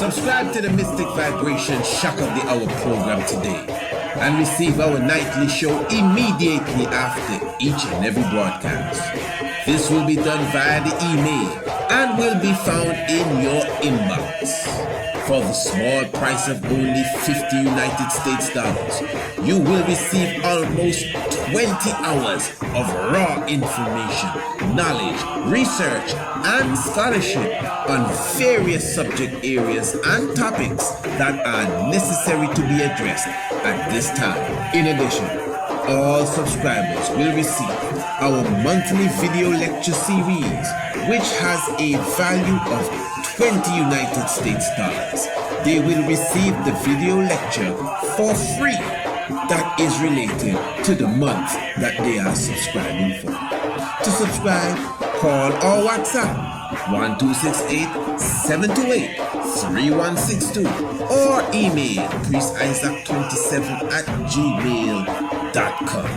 Subscribe to the Mystic Vibration Shock of the Hour program today and receive our nightly show immediately after each and every broadcast. This will be done via the email and will be found in your inbox. For the small price of only 50 United States dollars, you will receive almost 20 hours of raw information, knowledge, research, and scholarship on various subject areas and topics that are necessary to be addressed at this time. In addition, all subscribers will receive our monthly video lecture series, which has a value of 20 United States dollars. They will receive the video lecture for free that is related to the month that they are subscribing for. To subscribe, call or WhatsApp 1268-728-3162 or email priestisaac27@gmail.com.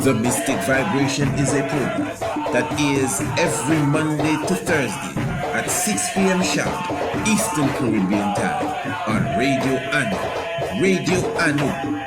The Mystic Vibration is a program that is every Monday to Thursday at 6 p.m. sharp Eastern Caribbean time on Radio Anu, radioanu.com.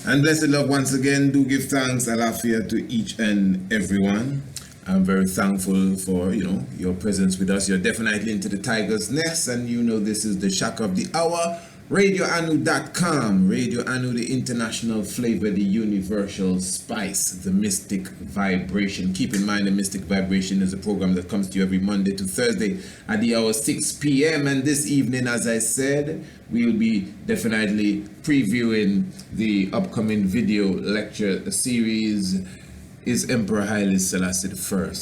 And blessed love, once again, do give thanks, alafia, to each and everyone. I'm very thankful for, your presence with us. You're definitely into the tiger's nest, and this is the shock of the hour. RadioAnu.com. Radio Anu, the international flavor, the universal spice, the mystic vibration. Keep in mind, the Mystic Vibration is a program that comes to you every Monday to Thursday at the hour 6 p.m. And this evening, as I said, we'll be definitely previewing the upcoming video lecture series, Is Emperor Haile Selassie I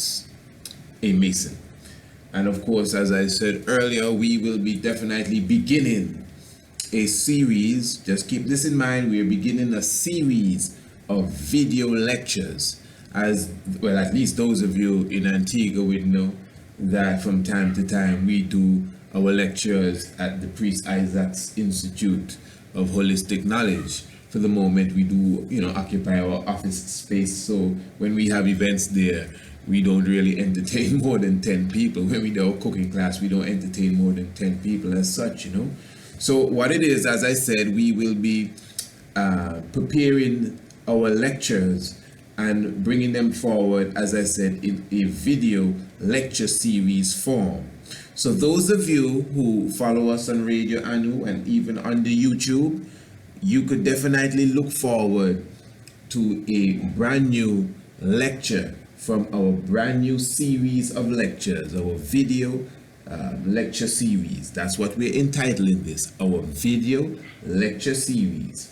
a Mason? And of course, as I said earlier, we will be definitely beginning a series. Just keep this in mind, we're beginning a series of video lectures. As well, at least those of you in Antigua would know that from time to time we do our lectures at the Priest Isaac's Institute of Holistic Knowledge. For the moment, we do, occupy our office space. So when we have events there, we don't really entertain more than 10 people. When we do our cooking class, we don't entertain more than 10 people as such, So what it is, as I said, we will be preparing our lectures and bringing them forward, as I said, in a video lecture series form. So those of you who follow us on Radio Anu and even on the YouTube, you could definitely look forward to a brand new lecture from our brand new series of lectures, our video lecture series. That's what we're entitling this, our video lecture series.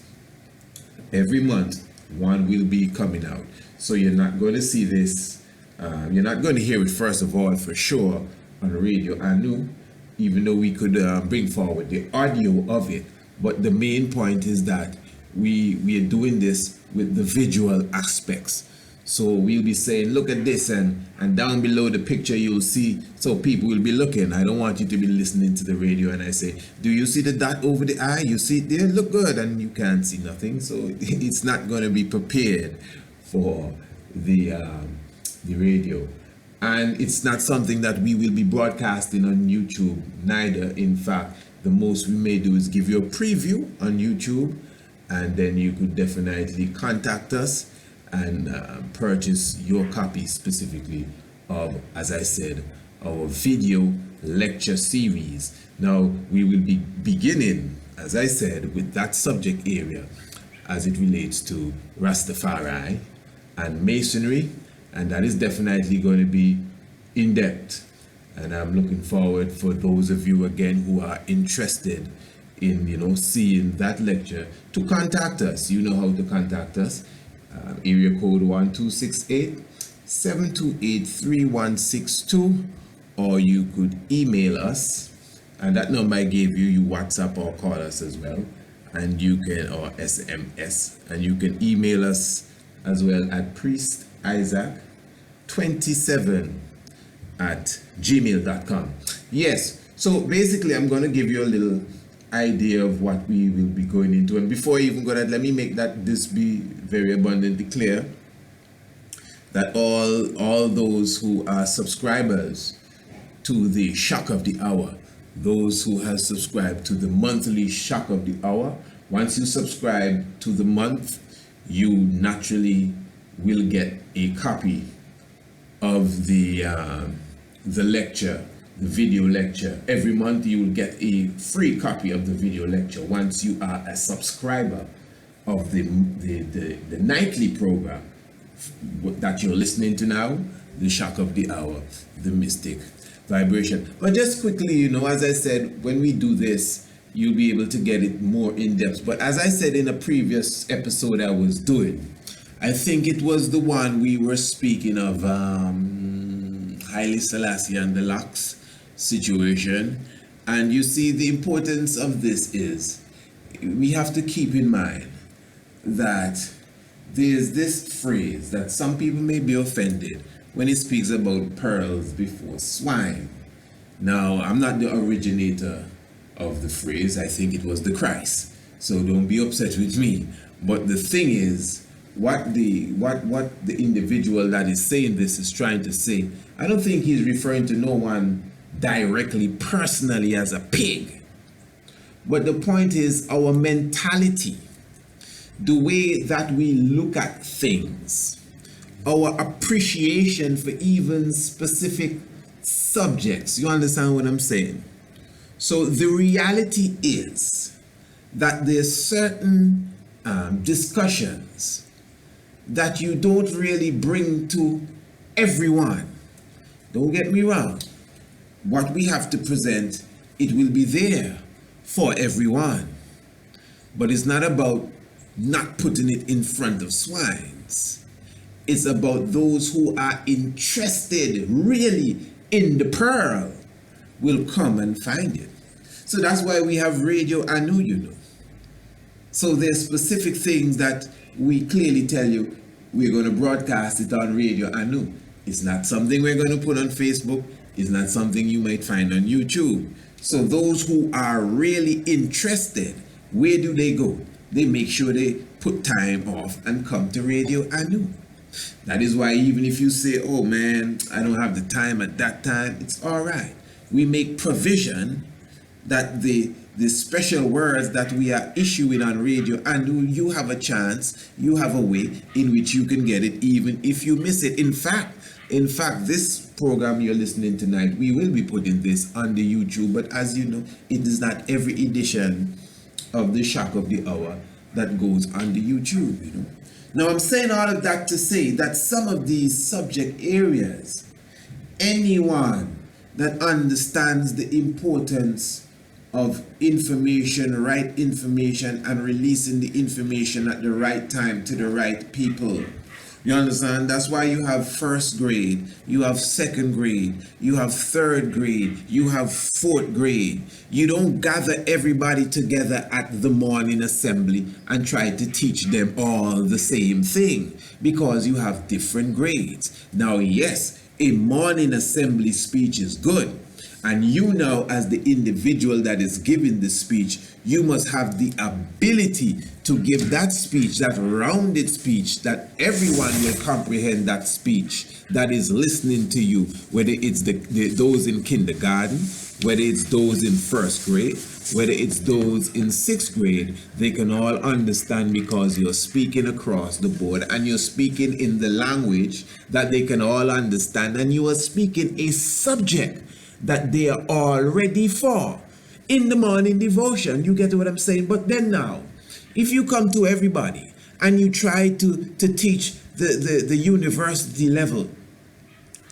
Every month, one will be coming out. So you're not going to see this, you're not going to hear it first of all, for sure, on Radio Anu, even though we could bring forward the audio of it. But the main point is that we are doing this with the visual aspects. So we'll be saying, look at this, and down below the picture you'll see, so people will be looking. I don't want you to be listening to the radio and I say, do you see the dot over the I? You see it there? Look good, and you can't see nothing. So it's not going to be prepared for the radio. And it's not something that we will be broadcasting on YouTube, neither. In fact, the most we may do is give you a preview on YouTube, and then you could definitely contact us and purchase your copy specifically of, as I said, our video lecture series. Now, we will be beginning, as I said, with that subject area as it relates to Rastafari and Masonry, and that is definitely going to be in depth. And I'm looking forward for those of you again who are interested in seeing that lecture to contact us. You know how to contact us. Area code 1268-728-3162, or you could email us, and that number I gave you, WhatsApp or call us as well, and you can, or SMS, and you can email us as well at priestisaac27@gmail.com. Yes, so basically I'm going to give you a little idea of what we will be going into, and before I even go that, let me make this be very abundantly clear that all those who are subscribers to the Shock of the Hour, those who have subscribed to the monthly Shock of the Hour, once you subscribe to the month, you naturally will get a copy of the lecture, the video lecture. Every month you will get a free copy of the video lecture once you are a subscriber of the nightly program that you're listening to now, the Shock of the Hour, the Mystic Vibration. But just quickly, as I said, when we do this, you'll be able to get it more in depth. But as I said in a previous episode I was doing, I think it was the one we were speaking of Haile Selassie and the locks situation. And you see, the importance of this is we have to keep in mind that there's this phrase that some people may be offended when it speaks about pearls before swine. Now, I'm not the originator of the phrase. I think it was the Christ. So don't be upset with me. But the thing is, what the individual that is saying this is trying to say, I don't think he's referring to no one directly, personally as a pig. But the point is our mentality, the way that we look at things, our appreciation for even specific subjects. You understand what I'm saying? So the reality is that there's certain discussions that you don't really bring to everyone. Don't get me wrong. What we have to present, it will be there for everyone. But it's not about not putting it in front of swines. It's about those who are interested really in the pearl will come and find it. So that's why we have Radio Anu, So there's specific things that we clearly tell you we're going to broadcast it on Radio Anu. It's not something we're going to put on Facebook. It's not something you might find on YouTube. So those who are really interested, where do they go? They make sure they put time off and come to Radio Anu. That is why even if you say, oh man, I don't have the time at that time, it's all right. We make provision that the special words that we are issuing on Radio Anu, you have a chance, you have a way in which you can get it even if you miss it. In fact, this program you're listening tonight, we will be putting this on the YouTube, but as you know, it is not every edition of the Shock of the Hour that goes on the YouTube, Now I'm saying all of that to say that some of these subject areas, anyone that understands the importance of information, right information, and releasing the information at the right time to the right people You understand? That's why you have first grade, you have second grade, you have third grade, you have fourth grade. You don't gather everybody together at the morning assembly and try to teach them all the same thing, because you have different grades. Now, yes, a morning assembly speech is good. And you now, as the individual that is giving the speech, you must have the ability to give that speech, that rounded speech, that everyone will comprehend that speech that is listening to you, whether it's those in kindergarten, whether it's those in first grade, whether it's those in sixth grade. They can all understand, because you're speaking across the board and you're speaking in the language that they can all understand, and you are speaking a subject that they are all ready for in the morning devotion. You get what I'm saying? But then now, if you come to everybody and you try to teach the university level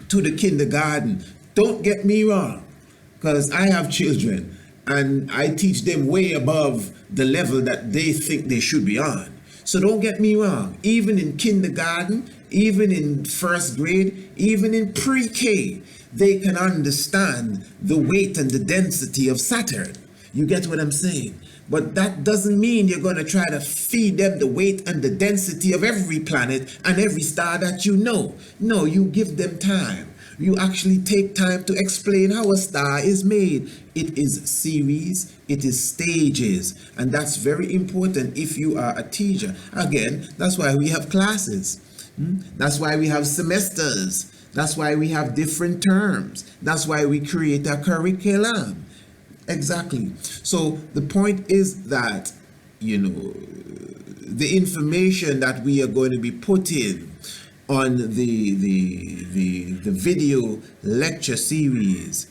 to the kindergarten, don't get me wrong, because I have children and I teach them way above the level that they think they should be on. So don't get me wrong, even in kindergarten, even in first grade, even in pre-K, they can understand the weight and the density of Saturn. You get what I'm saying? But that doesn't mean you're going to try to feed them the weight and the density of every planet and every star that you know. No, you give them time. You actually take time to explain how a star is made. It is series, it is stages, and that's very important if you are a teacher. Again, that's why we have classes. That's why we have semesters. That's why we have different terms. That's why we create a curriculum. Exactly. So the point is that, the information that we are going to be putting on the video lecture series,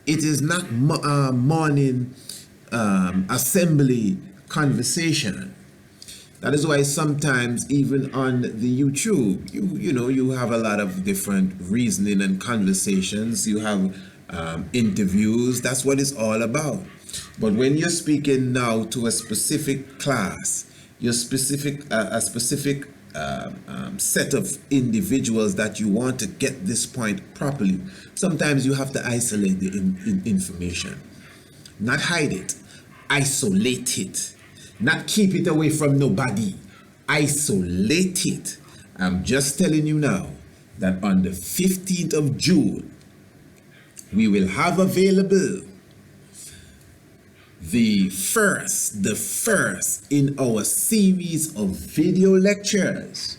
it is not morning assembly conversation. That is why sometimes even on the YouTube, you have a lot of different reasoning and conversations. You have interviews. That's what it's all about. But when you're speaking now to a specific class, a specific set of individuals that you want to get this point properly, sometimes you have to isolate the information, not hide it, isolate it. Not keep it away from nobody. Isolate it. I'm just telling you now that on the 15th of June, we will have available the first in our series of video lectures.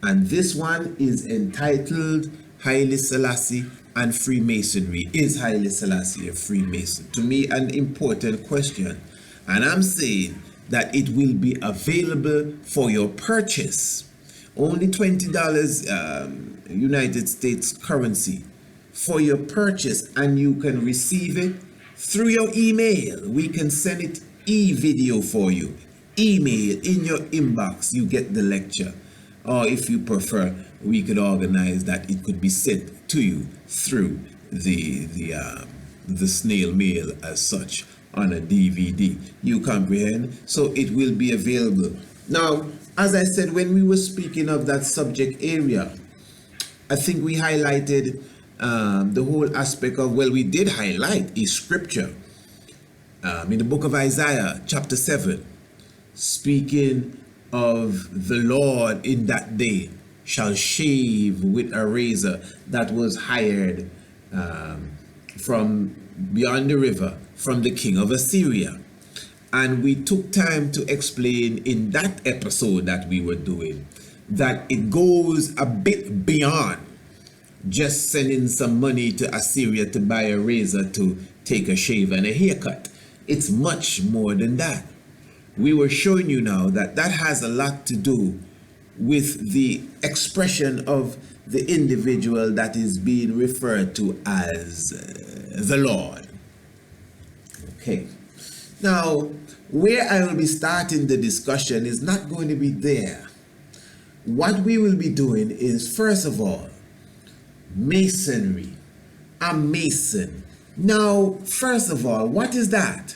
And this one is entitled Haile Selassie and Freemasonry. Is Haile Selassie a Freemason? To me, an important question. And I'm saying that it will be available for your purchase. Only $20 United States currency for your purchase, and you can receive it through your email. We can send it e-video for you. Email in your inbox, you get the lecture. Or if you prefer, we could organize that it could be sent to you through the snail mail as such, on a DVD. You comprehend? So it will be available. Now, as I said, when we were speaking of that subject area, I think we highlighted the whole aspect of, we did highlight a scripture in the book of Isaiah, chapter 7, speaking of the Lord in that day shall shave with a razor that was hired from beyond the river, from the king of Assyria. And we took time to explain in that episode that we were doing that it goes a bit beyond just sending some money to Assyria to buy a razor to take a shave and a haircut. It's much more than that. We were showing you now that that has a lot to do with the expression of the individual that is being referred to as the Lord. Okay. Now, where I will be starting the discussion is not going to be there. What we will be doing is, first of all, Masonry. A Mason. Now, first of all, what is that?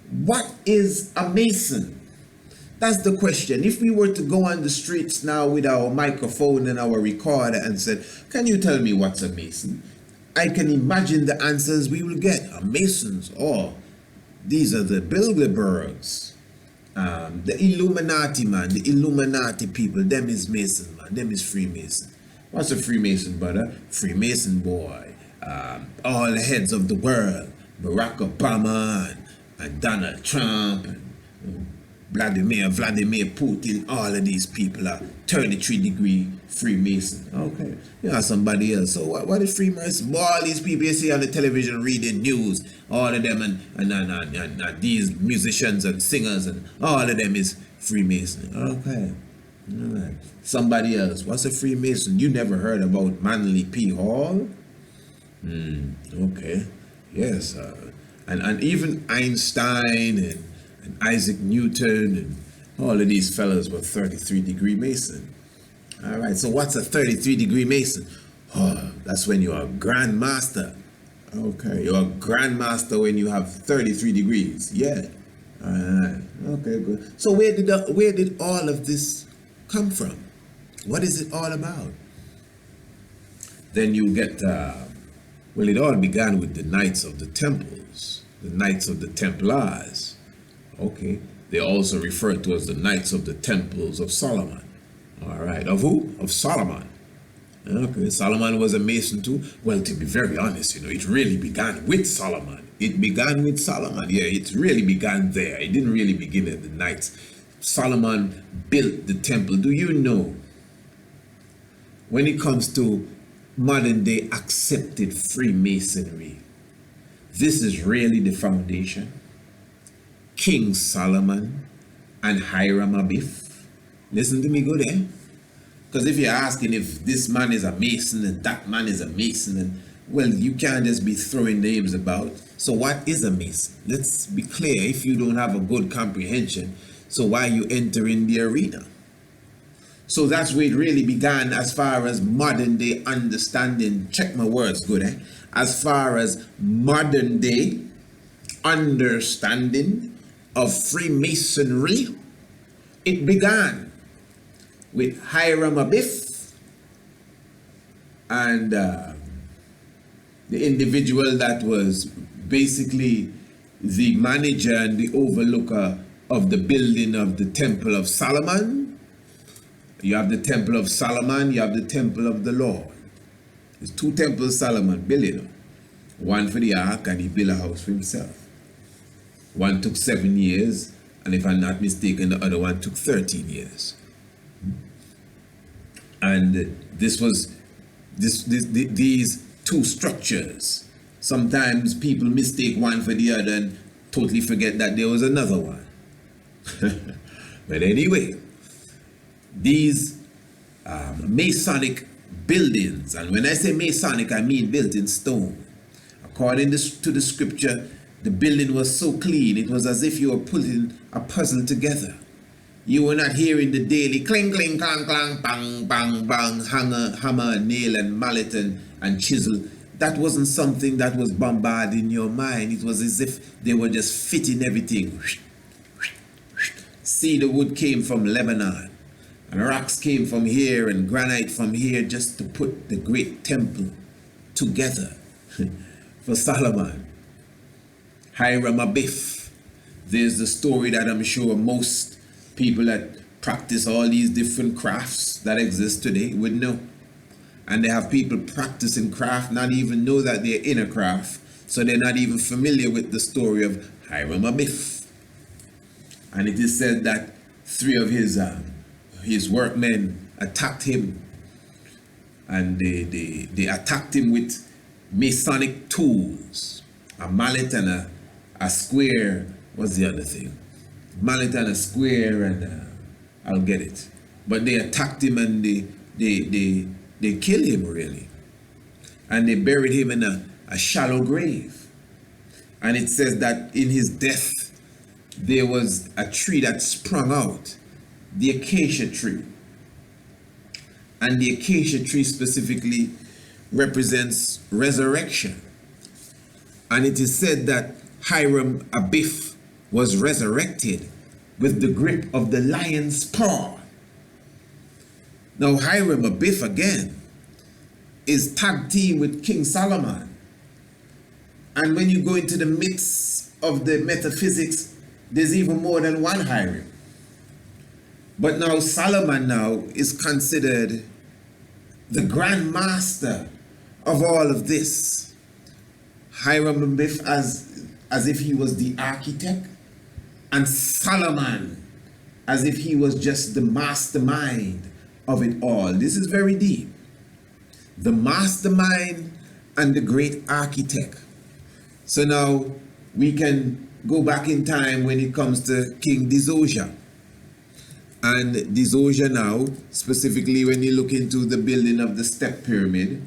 What is a Mason? That's the question. If we were to go on the streets now with our microphone and our recorder and said, can you tell me what's a Mason? I can imagine the answers we will get. Masons, oh, these are the Bilderbergs, the Illuminati, man, the Illuminati people, them is Mason, man, them is Freemason. What's a Freemason, brother? Freemason boy, all the heads of the world, Barack Obama and Donald Trump and Vladimir Putin, all of these people are 33-degree Freemason. Okay, you know somebody else. So what is Freemason? All these people you see on the television reading news, all of them and these musicians and singers and all of them is Freemason. Okay, all right. Somebody else. What's a Freemason? You never heard about Manly P. Hall? Okay, yes, and even Einstein and Isaac Newton and all of these fellows were 33-degree Mason. All right, so what's a 33-degree Mason? Oh, that's when you're a Grand Master. Okay, you're a Grand Master when you have 33 degrees. Yeah. All right. Okay, good. So where did all of this come from? What is it all about? Then you get, well, it all began with the Knights of the Temples, the Knights of the Templars. Okay, they also referred to as the Knights of the Temples of Solomon. All right, of who? Of Solomon. Okay, Solomon was a Mason too. Well, to be very honest, it really began with Solomon. It began with Solomon. Yeah, it really began there. It didn't really begin at the Knights. Solomon built the temple. Do you know, when it comes to modern day accepted Freemasonry, this is really the foundation. King Solomon and Hiram Abiff. Listen to me good, eh? Because if you're asking if this man is a Mason and that man is a Mason, and well, you can't just be throwing names about. So what is a Mason? Let's be clear if you don't have a good comprehension. So why you enter in the arena? So that's where it really began as far as modern day understanding. Check my words good, eh? As far as modern day understanding of Freemasonry, it began with Hiram Abiff and the individual that was basically the manager and the overlooker of the building of the Temple of Solomon. You have the Temple of Solomon, you have the Temple of the Lord. There's two temples Solomon built, one for the ark, and he built a house for himself. One took 7 years, and if I'm not mistaken, the other one took 13 years. And this was these two structures. Sometimes people mistake one for the other and totally forget that there was another one. But anyway, these Masonic buildings, and when I say Masonic, I mean built in stone. According to the scripture, the building was so clean, it was as if you were putting a puzzle together. You were not hearing the daily cling, cling, clang, clang, bang, bang, bang, hammer, nail, and mallet and chisel. That wasn't something that was bombarding your mind. It was as if they were just fitting everything. Cedar wood came from Lebanon, and rocks came from here, and granite from here, just to put the great temple together for Solomon. Hiram Abiff. There's the story that I'm sure most people that practice all these different crafts that exist today would know. And they have people practicing craft, not even know that they're in a craft, so they're not even familiar with the story of Hiram Abiff. And it is said that 3 of his workmen attacked him, and they attacked him with Masonic tools, a mallet and a square. What's the other thing? Mallet and a square, and I'll get it. But they attacked him, and they killed him really, and they buried him in a shallow grave. And it says that in his death there was a tree that sprung out, the acacia tree, and the acacia tree specifically represents resurrection. And it is said that Hiram Abiff was resurrected with the grip of the lion's paw. Now Hiram Abiff again is tag team with King Solomon. And when you go into the midst of the metaphysics, there's even more than one Hiram. But now Solomon now is considered the grand master of all of this. Hiram Abiff as if he was the architect, and Solomon as if he was just the mastermind of it all. This is very deep. The mastermind and the great architect. So now we can go back in time when it comes to King Giza. And Giza now, specifically when you look into the building of the step pyramid,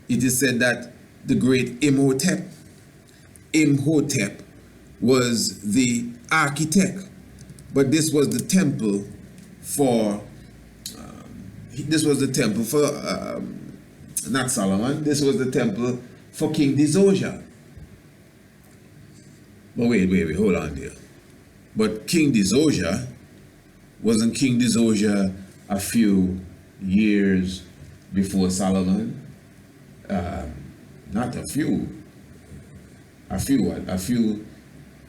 it is said that the great Imhotep was the architect, but this was the temple for not Solomon. This was the temple for King Giza. But wait, hold on there. But King Giza, wasn't King Giza a few years before Solomon? Not a few. A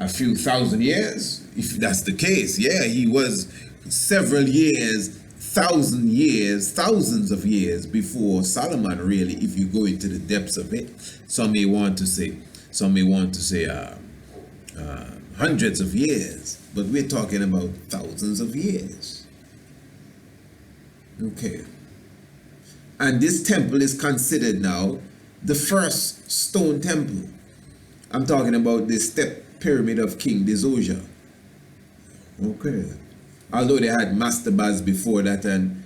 few thousand years? If that's the case, yeah, he was several years, thousands of years before Solomon, really, if you go into the depths of it. Some may want to say hundreds of years, but we're talking about thousands of years. Okay. And this temple is considered now the first stone temple. I'm talking about the step pyramid of King Giza. Okay. Although they had mastabas before that, and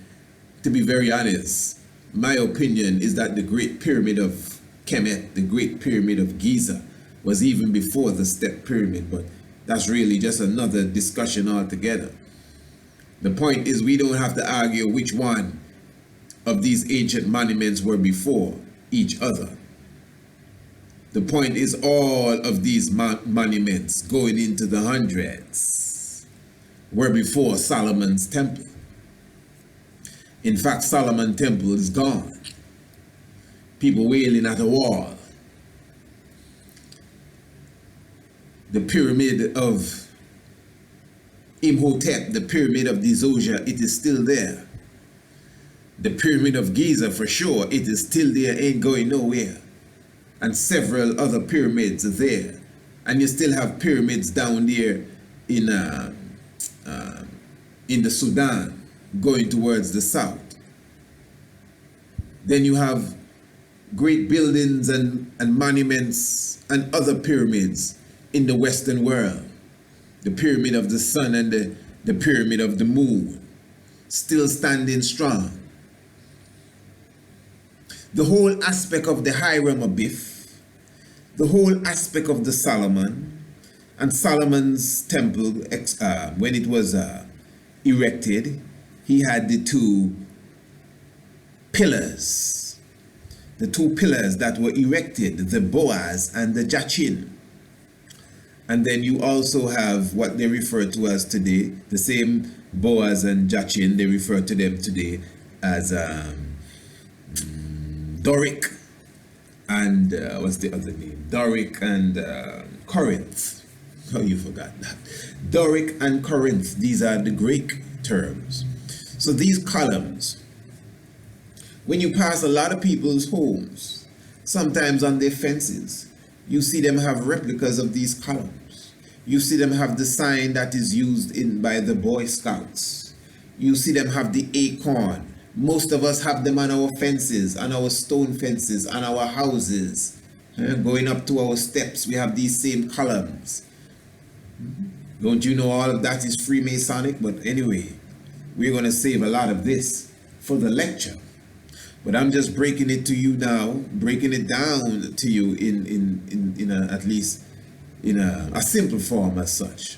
to be very honest, my opinion is that the Great Pyramid of Kemet, the Great Pyramid of Giza, was even before the step pyramid, but that's really just another discussion altogether. The point is, we don't have to argue which one of these ancient monuments were before each other. The point is, all of these monuments going into the hundreds were before Solomon's temple. In fact, Solomon's temple is gone. People wailing at a wall. The pyramid of Imhotep, the pyramid of Giza, it is still there. The pyramid of Giza, for sure, it is still there, ain't going nowhere. And several other pyramids are there. And you still have pyramids down there in the Sudan, going towards the south. Then you have great buildings and monuments and other pyramids in the Western world. The pyramid of the sun and the pyramid of the moon, still standing strong. The whole aspect of the Hiram Abiff, the whole aspect of the Solomon, and Solomon's temple, when it was erected, he had the two pillars that were erected, the Boaz and the Jachin. And then you also have what they refer to as today, the same Boaz and Jachin, they refer to them today as Doric and what's the other name? Doric and Corinth. Oh, you forgot that. Doric and Corinth, these are the Greek terms. So these columns, when you pass a lot of people's homes, sometimes on their fences, you see them have replicas of these columns. You see them have the sign that is used by the Boy Scouts. You see them have the acorn. Most of us have them on our fences, on our stone fences, on our houses. Going up to our steps, we have these same columns. Don't you know all of that is Freemasonic? But anyway, we're going to save a lot of this for the lecture. But I'm just breaking it to you now, breaking it down to you in at least in a simple form as such.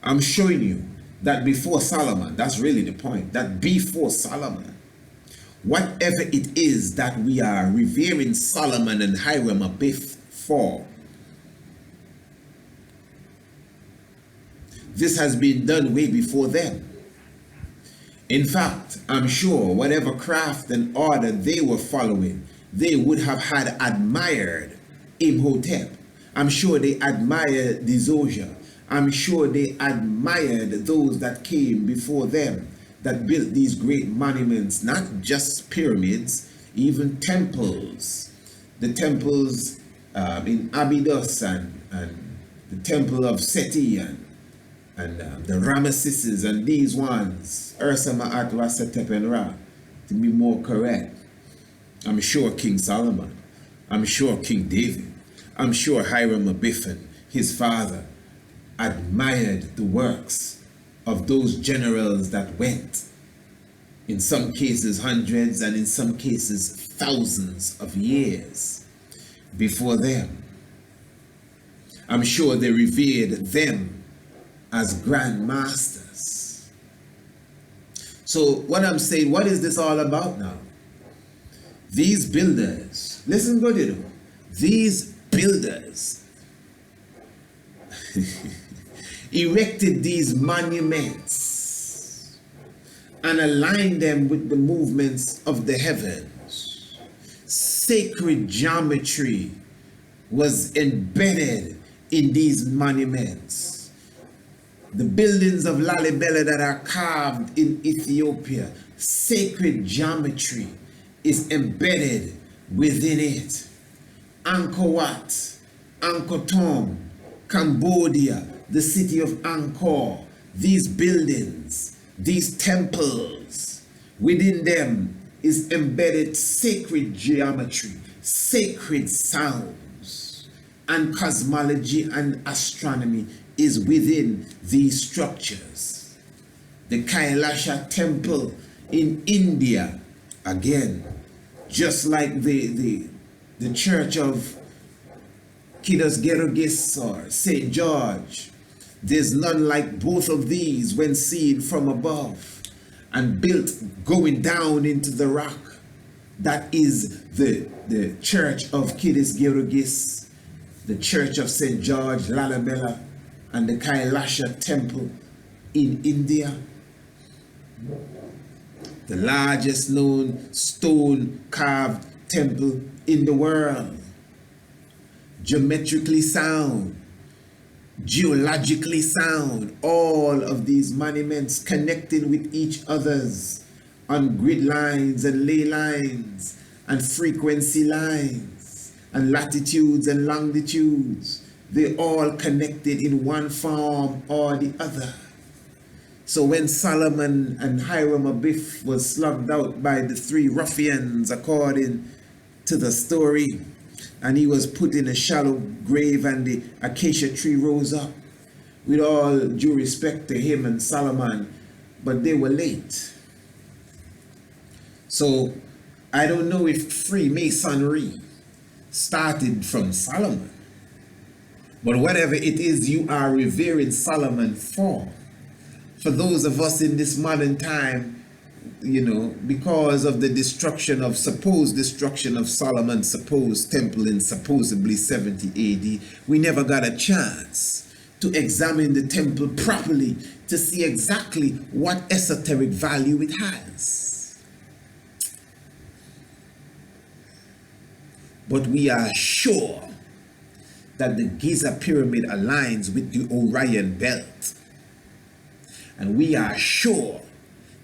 I'm showing you that before Solomon, that's really the point, that before Solomon, whatever it is that we are revering Solomon and Hiram Abiff for, This has been done way before them. In fact, I'm sure whatever craft and order they were following, they would have had admired Imhotep. I'm sure they admired Dzoja. I'm sure they admired those that came before them, that built these great monuments, not just pyramids, even temples. The temples in Abydos and the temple of Seti and the Ramesses and these ones, Ursa Ma'at Setep and Ra, to be more correct. I'm sure King Solomon, I'm sure King David, I'm sure Hiram Abiff and his father admired the works of those generals that went, in some cases hundreds and in some cases thousands of years before them. I'm sure they revered them as grand masters. So what I'm saying, what is this all about now? These builders, listen good, you know, these builders erected these monuments and aligned them with the movements of the heavens. Sacred geometry was embedded in these monuments. The buildings of Lalibela that are carved in Ethiopia, sacred geometry is embedded within it. Angkor Wat, Angkor Thom, Cambodia, the city of Angkor, these buildings, these temples, within them is embedded sacred geometry, sacred sounds, and cosmology and astronomy is within these structures. The Kailasha temple in India, again, just like the church of Kidos Gerogis or St. George, there's none like both of these when seen from above and built going down into the rock. That is the church of Kidos Gerogis, the church of St. George, Lalibela, and the Kailasha temple in India. The largest known stone carved temple in the world. Geometrically sound, geologically sound, all of these monuments connecting with each others on grid lines and ley lines and frequency lines and latitudes and longitudes. They all connected in one form or the other. So when Solomon and Hiram Abiff was slugged out by the three ruffians, according to the story, and he was put in a shallow grave and the acacia tree rose up, with all due respect to him and Solomon, but they were late. So I don't know if Freemasonry started from Solomon, but whatever it is you are revering Solomon for those of us in this modern time, you know, because of the supposed destruction of Solomon's supposed temple in supposedly 70 AD, we never got a chance to examine the temple properly to see exactly what esoteric value it has. But we are sure that the Giza pyramid aligns with the Orion belt. And we are sure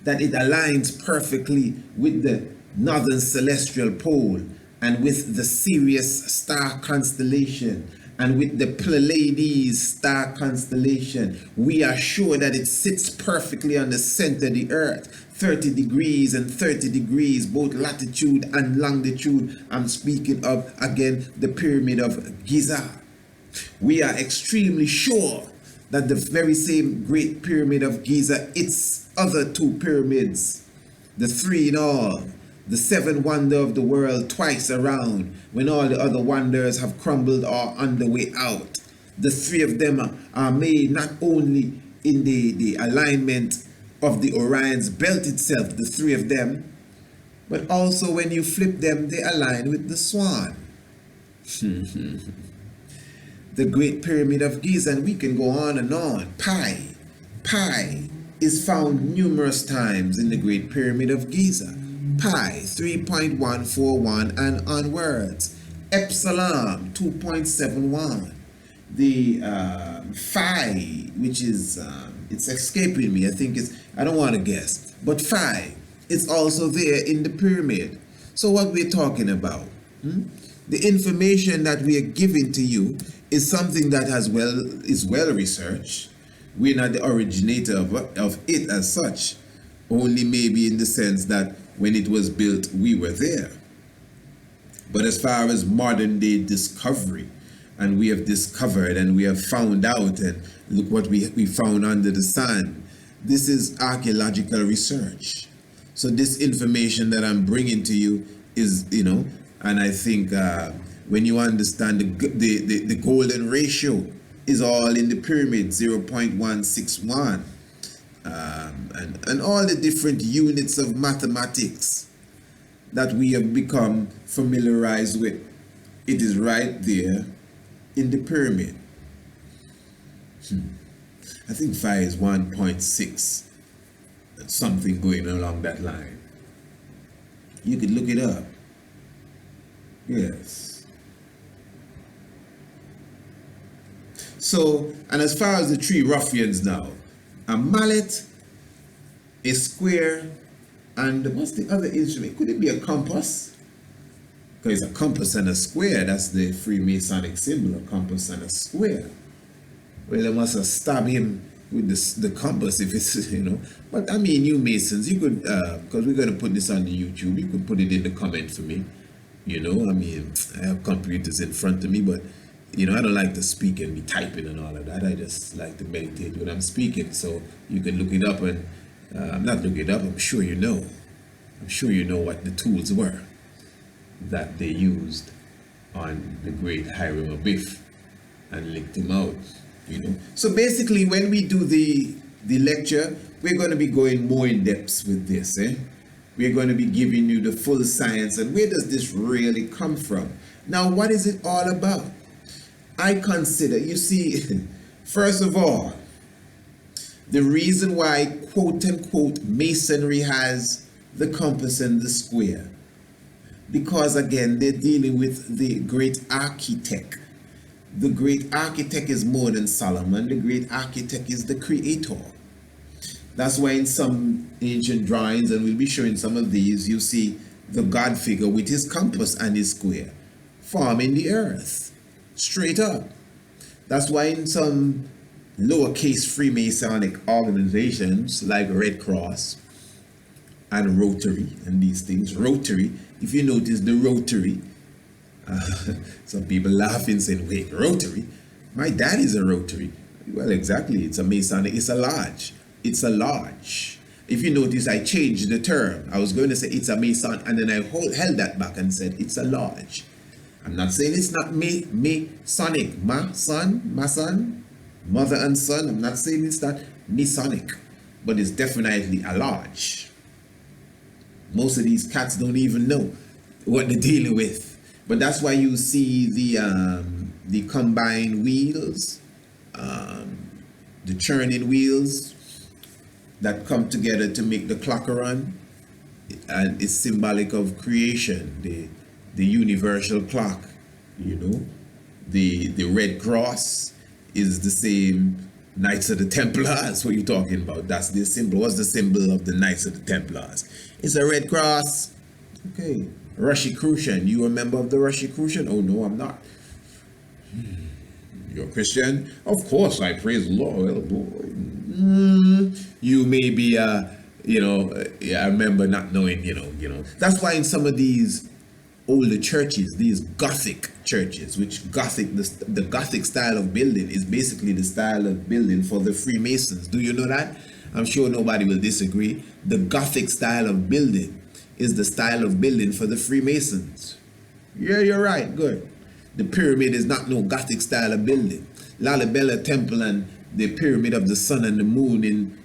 that it aligns perfectly with the northern celestial pole and with the Sirius star constellation and with the Pleiades star constellation. We are sure that it sits perfectly on the center of the earth, 30 degrees and 30 degrees, both latitude and longitude. I'm speaking of, again, the pyramid of Giza. We are extremely sure that the very same great pyramid of Giza, its other two pyramids, the three in all, the seven wonder of the world twice around, when all the other wonders have crumbled or on the way out. The three of them are made not only in the alignment of the Orion's belt itself, the three of them, but also when you flip them, they align with the swan. The Great Pyramid of Giza, and we can go on and on. Pi, Pi is found numerous times in the Great Pyramid of Giza. Pi 3.141 and onwards. Epsilon 2.71. The Phi, which is it's escaping me. I think I don't want to guess, but Phi is also there in the pyramid. So what we're talking about, the information that we are giving to you is something that is well researched. We're not the originator of it as such, only maybe in the sense that when it was built, we were there. But as far as modern day discovery, and we have discovered and we have found out, and look what we found under the sun, this is archaeological research. So this information that I'm bringing to you is, and I think when you understand the golden ratio is all in the pyramid, 0.161, and all the different units of mathematics that we have become familiarized with, it is right there in the pyramid. I think phi is 1.6, something going along that line. You could look it up. Yes. So, and as far as the three ruffians now, a mallet, a square, and what's the other instrument? Could it be a compass? Because it's a compass and a square. That's the Freemasonic symbol, a compass and a square. Well, they must have stabbed him with the compass if it's, But I mean, you Masons, you could, because we're going to put this on the YouTube, you could put it in the comment for me. I mean, I have computers in front of me, but, I don't like to speak and be typing and all of that. I just like to meditate when I'm speaking. So you can look it up and, not look it up, I'm sure you know. I'm sure you know what the tools were that they used on the great Hiram Abiff and licked him out, So basically, when we do the lecture, we're going to be going more in depth with this, We're going to be giving you the full science and where does this really come from? Now, what is it all about? I consider, you see, first of all, the reason why quote-unquote Masonry has the compass and the square, because again, they're dealing with the great architect. The great architect is more than Solomon. The great architect is the creator. That's why in some ancient drawings, and we'll be showing some of these, you see the God figure with his compass and his square forming the earth, straight up. That's why in some lowercase Freemasonic organizations like Red Cross and Rotary and these things, Rotary, if you notice the Rotary, some people laughing saying, wait, Rotary? My dad is a Rotary. Well, exactly, it's a Masonic, it's a lodge. It's a lodge. If you notice, I changed the term. I was going to say it's a Mason, and then I held that back and said it's a lodge. I'm not saying it's not Masonic, Mason, mother and son. I'm not saying it's not Masonic, but it's definitely a lodge. Most of these cats don't even know what they're dealing with. But that's why you see the combined wheels, the churning wheels that come together to make the clock run, and it's symbolic of creation, the universal clock, the Red Cross is the same Knights of the Templars. What are you talking about? That's the symbol. What's the symbol of the Knights of the Templars? It's a Red Cross. Okay. Rosicrucian. You a member of the Rosicrucian? Oh no, I'm not. You're a Christian? Of course, I praise the Lord. Well, boy. You may be, I remember not knowing, That's why in some of these older churches, these Gothic churches, which Gothic, the Gothic style of building is basically the style of building for the Freemasons. Do you know that? I'm sure nobody will disagree. The Gothic style of building is the style of building for the Freemasons. Yeah, you're right. Good. The pyramid is not no Gothic style of building. Lalibela Temple and the Pyramid of the Sun and the Moon in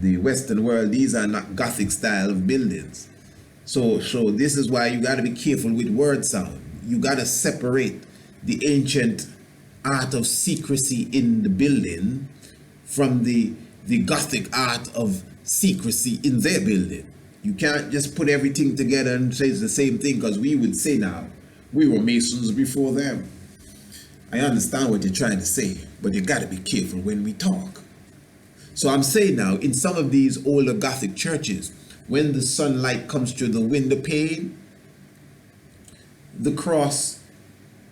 the Western world, these are not Gothic style of buildings. So this is why you got to be careful with word sound. You got to separate the ancient art of secrecy in the building from the the Gothic art of secrecy in their building. You can't just put everything together and say it's the same thing, because we would say now, we were Masons before them. I understand what you're trying to say, but you got to be careful when we talk. So I'm saying now, in some of these older Gothic churches, when the sunlight comes through the window pane, the cross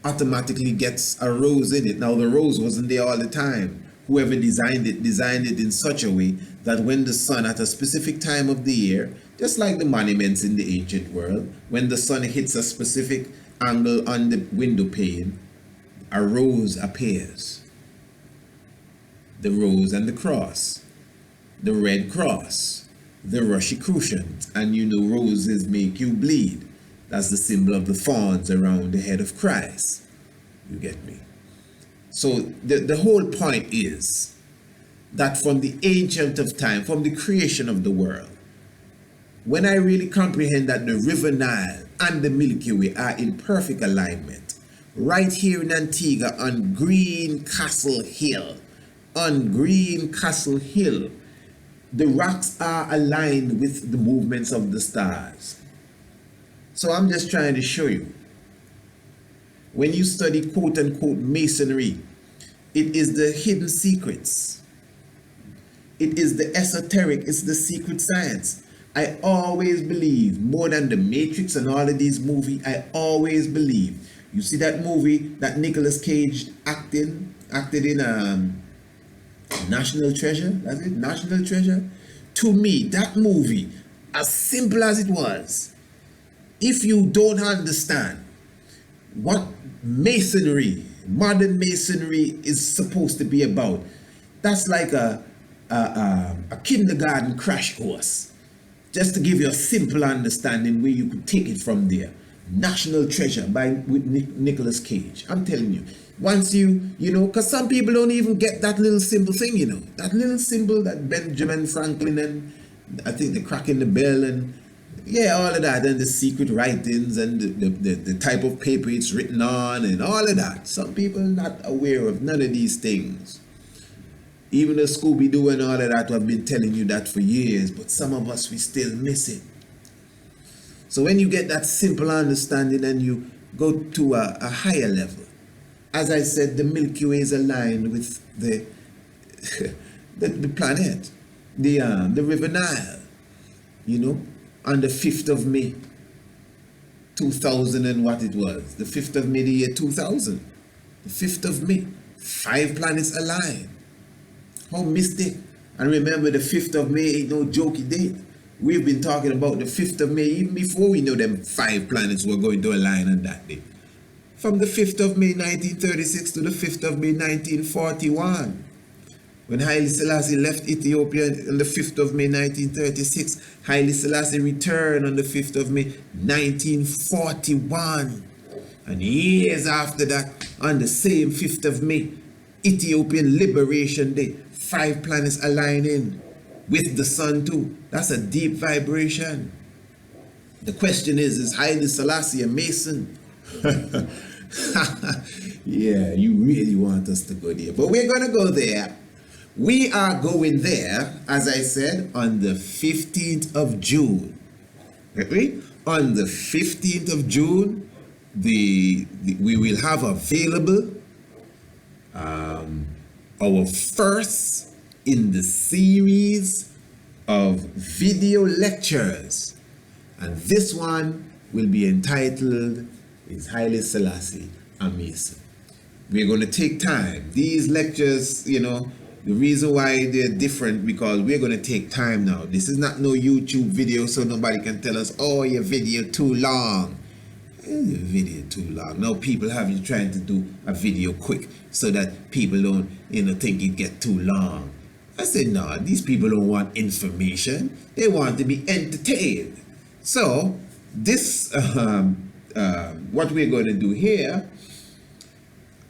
automatically gets a rose in it. Now, the rose wasn't there all the time. Whoever designed it in such a way that when the sun at a specific time of the year, just like the monuments in the ancient world, when the sun hits a specific angle on the window pane, a rose appears. The rose and the cross, the red cross, the Rosicrucians, and you know roses make you bleed. That's the symbol of the thorns around the head of Christ. You get me? So the whole point is that from the ancient of time, from the creation of the world, when I really comprehend that the River Nile and the Milky Way are in perfect alignment, right here in Antigua on Green Castle Hill, the rocks are aligned with the movements of the stars. So I'm just trying to show you, when you study quote-unquote Masonry, it is the hidden secrets. It is the esoteric, it's the secret science. I always believe, more than the Matrix and all of these movies, I always believe. You see that movie that Nicolas Cage acted in National Treasure? That's it, National Treasure? To me, that movie, as simple as it was, if you don't understand what Masonry, modern Masonry is supposed to be about, that's like a kindergarten crash course. Just to give you a simple understanding where you could take it from there. National Treasure with Nicolas Cage. I'm telling you, once you know, because some people don't even get that little simple thing, you know, that little symbol that Benjamin Franklin and I think the cracking the bell and yeah, all of that, and the secret writings and the type of paper it's written on and all of that. Some people are not aware of none of these things. Even the Scooby-Doo and all of that, I've been telling you that for years, but some of us, we still miss it. So when you get that simple understanding and you go to a higher level, as I said, the Milky Way is aligned with the planet, the River Nile, you know, on the 5th of May, 2000 and what it was, the 5th of May, the year 2000, the 5th of May, 5 planets aligned. How mystic. And remember, the 5th of May ain't no jokey date. We've been talking about the 5th of May even before we know them 5 planets were going to align on that day. From the 5th of May 1936 to the 5th of May 1941. When Haile Selassie left Ethiopia on the 5th of May 1936, Haile Selassie returned on the 5th of May 1941. And years after that, on the same 5th of May, Ethiopian Liberation Day, 5 planets aligning with the sun too. That's a deep vibration. The question is Haile Selassie a Mason? Yeah, you really want us to go there. But we're going to go there. We are going there, as I said, on the 15th of June. Okay? On the 15th of June, we will have available our first in the series of video lectures. And this one will be entitled, Is Haile Selassie a Mason? We're going to take time. These lectures, you know, the reason why they're different, because we're going to take time now. This is not no YouTube video, so nobody can tell us, oh, your video too long. Your video too long. Now people have you trying to do a video quick so that people don't, you know, think it get too long. I said, no, these people don't want information. They want to be entertained. So this, what we're going to do here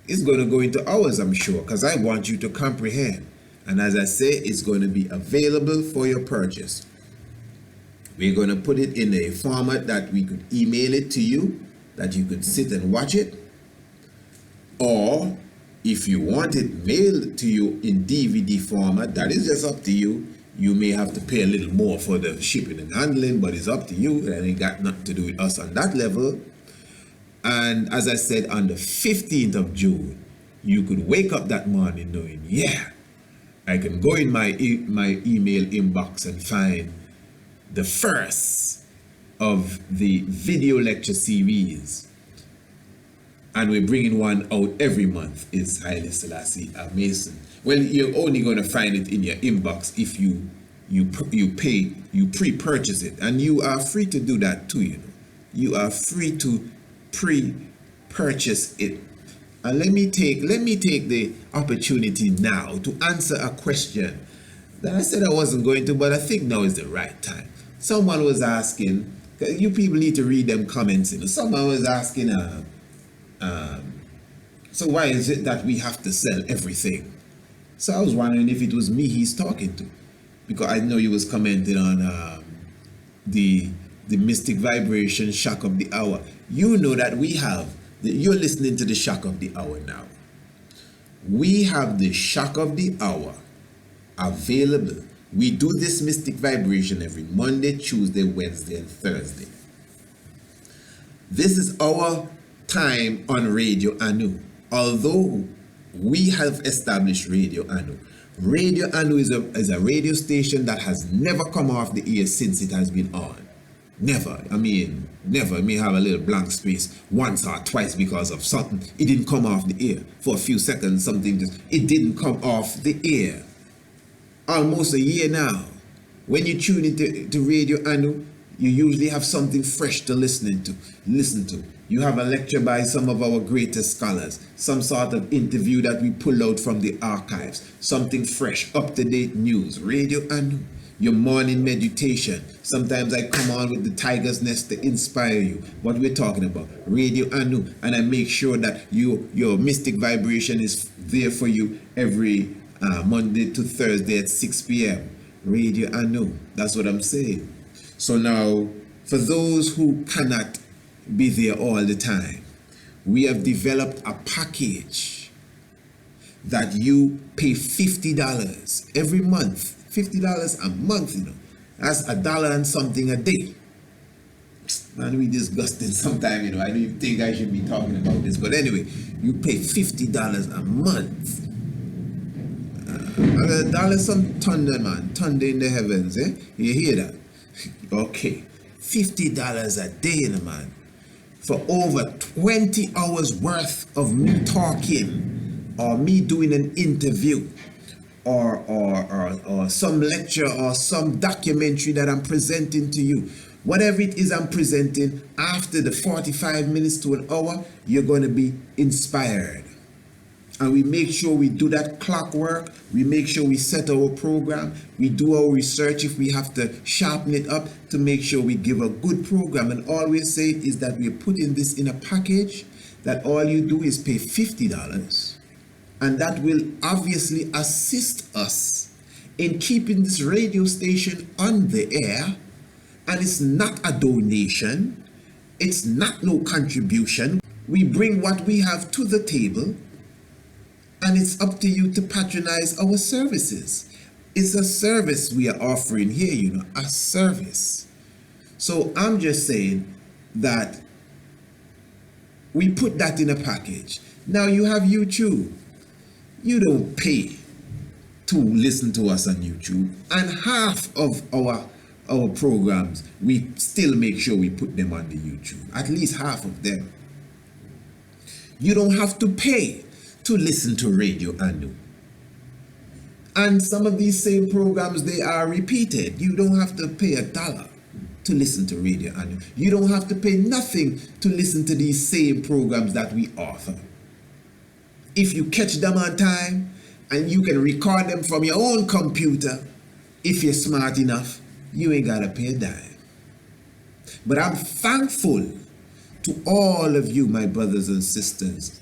is going to go into hours, I'm sure, because I want you to comprehend. And as I say, it's going to be available for your purchase. We're going to put it in a format that we could email it to you, that you could sit and watch it. Or If you want it mailed to you in DVD format, that is just up to you. You may have to pay a little more for the shipping and handling, but it's up to you, and it got nothing to do with us on that level. And as I said, on the 15th of June, you could wake up that morning knowing, yeah, I can go in my email inbox and find the first of the video lecture series. And we're bringing one out every month, is Haile Selassie, a Mason. Well, you're only going to find it in your inbox if you pre-purchase it. And you are free to do that too, you know. You are free to pre-purchase it. And let me take the opportunity now to answer a question that I said I wasn't going to, but I think now is the right time. Someone was asking, you people need to read them comments, you know. Someone was asking, so why is it that we have to sell everything? So I was wondering if it was me he's talking to, because I know he was commenting on the mystic vibration shock of the hour. You know that we have, you're listening to the shock of the hour now. We have the shock of the hour available. We do this mystic vibration every Monday, Tuesday, Wednesday, and Thursday. This is our time on Radio Anu. Although we have established Radio Anu. Radio Anu is a radio station that has never come off the air since it has been on. Never. I mean, never. It may have a little blank space once or twice because of something. It didn't come off the air. For a few seconds, it didn't come off the air. Almost a year now. When you tune into Radio Anu, you usually have something fresh to listen to. You have a lecture by some of our greatest scholars, some sort of interview that we pull out from the archives, something fresh, up-to-date news. Radio Anu, your morning meditation. Sometimes I come on with the Tiger's Nest to inspire you. What we're talking about, Radio Anu, and I make sure that your mystic vibration is there for you every Monday to Thursday at 6 p.m. Radio Anu, that's what I'm saying. So now, for those who cannot be there all the time, we have developed a package that you pay $50 every month. $50 a month, you know. That's $1 and something a day. Man, we disgusting sometimes, you know. I don't even think I should be talking about this. But anyway, you pay $50 a month. $1 some thunder, man. Thunder in the heavens, eh? You hear that? Okay. $50 a day, man. For over 20 hours worth of me talking or me doing an interview or some lecture or some documentary that I'm presenting to you. Whatever it is I'm presenting, after the 45 minutes to an hour, you're going to be inspired. And we make sure we do that clockwork. We make sure we set our program. We do our research if we have to sharpen it up to make sure we give a good program. And all we say is that we're putting this in a package that all you do is pay $50. And that will obviously assist us in keeping this radio station on the air. And it's not a donation. It's not no contribution. We bring what we have to the table. And it's up to you to patronize our services. It's a service we are offering here, you know, a service. So I'm just saying that we put that in a package. Now you have YouTube. You don't pay to listen to us on YouTube. And half of our programs, we still make sure we put them on the YouTube. At least half of them. You don't have to pay to listen to Radio Anu. And some of these same programs, they are repeated. You don't have to pay $1 to listen to Radio Anu. You don't have to pay nothing to listen to these same programs that we offer. If you catch them on time and you can record them from your own computer, if you're smart enough, you ain't gotta pay a dime. But I'm thankful to all of you, my brothers and sisters.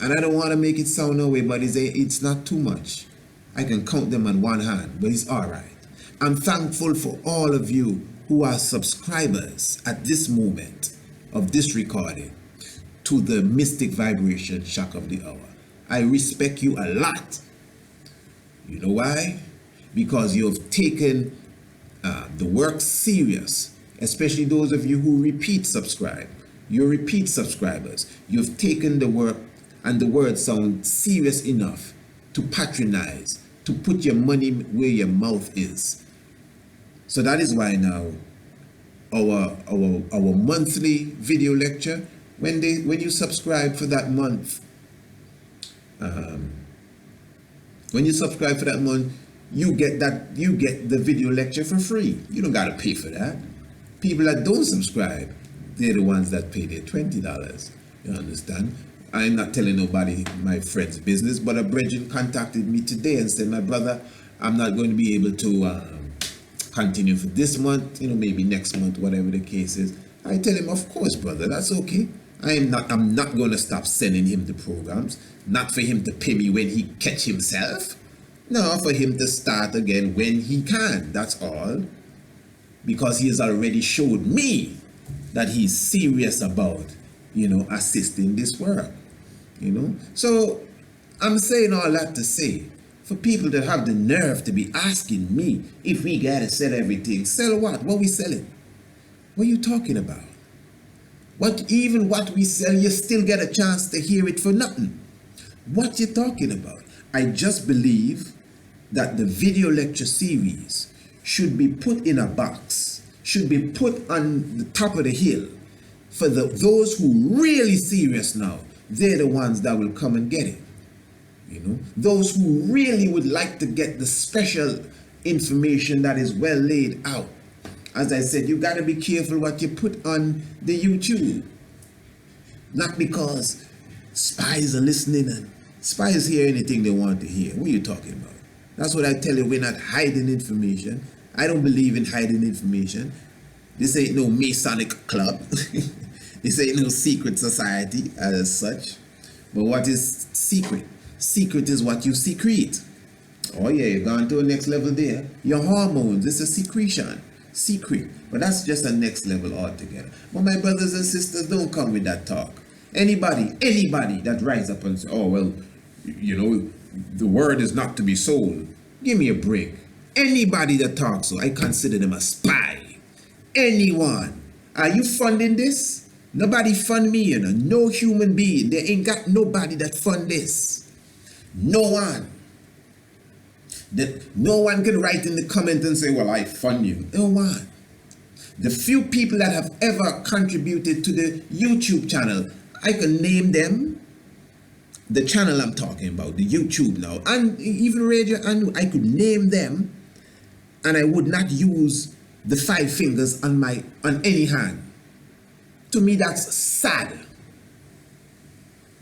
And I don't want to make it sound no way, but it's not too much. I can count them on one hand, but it's all right. I'm thankful for all of you who are subscribers at this moment of this recording to the Mystic Vibration Shock of the Hour. I respect you a lot. You know why? Because you've taken the work serious, especially those of you who repeat subscribe. You're repeat subscribers. You've taken the work and the word sound serious enough to patronize, to put your money where your mouth is. So that is why now our monthly video lecture, when you subscribe for that month, you get the video lecture for free. You don't gotta pay for that. People that don't subscribe, they're the ones that pay their $20. You understand? I'm not telling nobody my friend's business, but a brethren contacted me today and said, my brother, I'm not going to be able to continue for this month, maybe next month, whatever the case is. I tell him, of course, brother, that's okay. I'm not going to stop sending him the programs, not for him to pay me when he catch himself. No, for him to start again when he can, that's all. Because he has already showed me that he's serious about, assisting this work, So I'm saying all that to say, for people that have the nerve to be asking me if we gotta sell everything, sell what? What we selling? What are you talking about? Even what we sell, you still get a chance to hear it for nothing. What you talking about? I just believe that the video lecture series should be put in a box, should be put on the top of the hill for those who really serious now. They're the ones that will come and get it. Those who really would like to get the special information that is well laid out. As I said, you got to be careful what you put on the YouTube. Not because spies are listening and spies hear anything they want to hear. What are you talking about? That's what I tell you, we're not hiding information. I don't believe in hiding information. This ain't no Masonic club. This ain't no secret society as such. But what is secret? Secret is what you secrete. Oh yeah, you're going to a next level there. Your hormones, it's a secretion. Secret. But that's just a next level altogether. But my brothers and sisters, don't come with that talk. Anybody that rise up and say, oh well, the word is not to be sold. Give me a break. Anybody that talks so, I consider them a spy. Anyone. Are you funding this? Nobody fund me, No human being. There ain't got nobody that fund this. No one. No one can write in the comment and say, well, I fund you. No one. The few people that have ever contributed to the YouTube channel, I can name them. The channel I'm talking about, the YouTube now, and even radio, and I could name them, and I would not use the 5 fingers on any hand. To me, that's sad.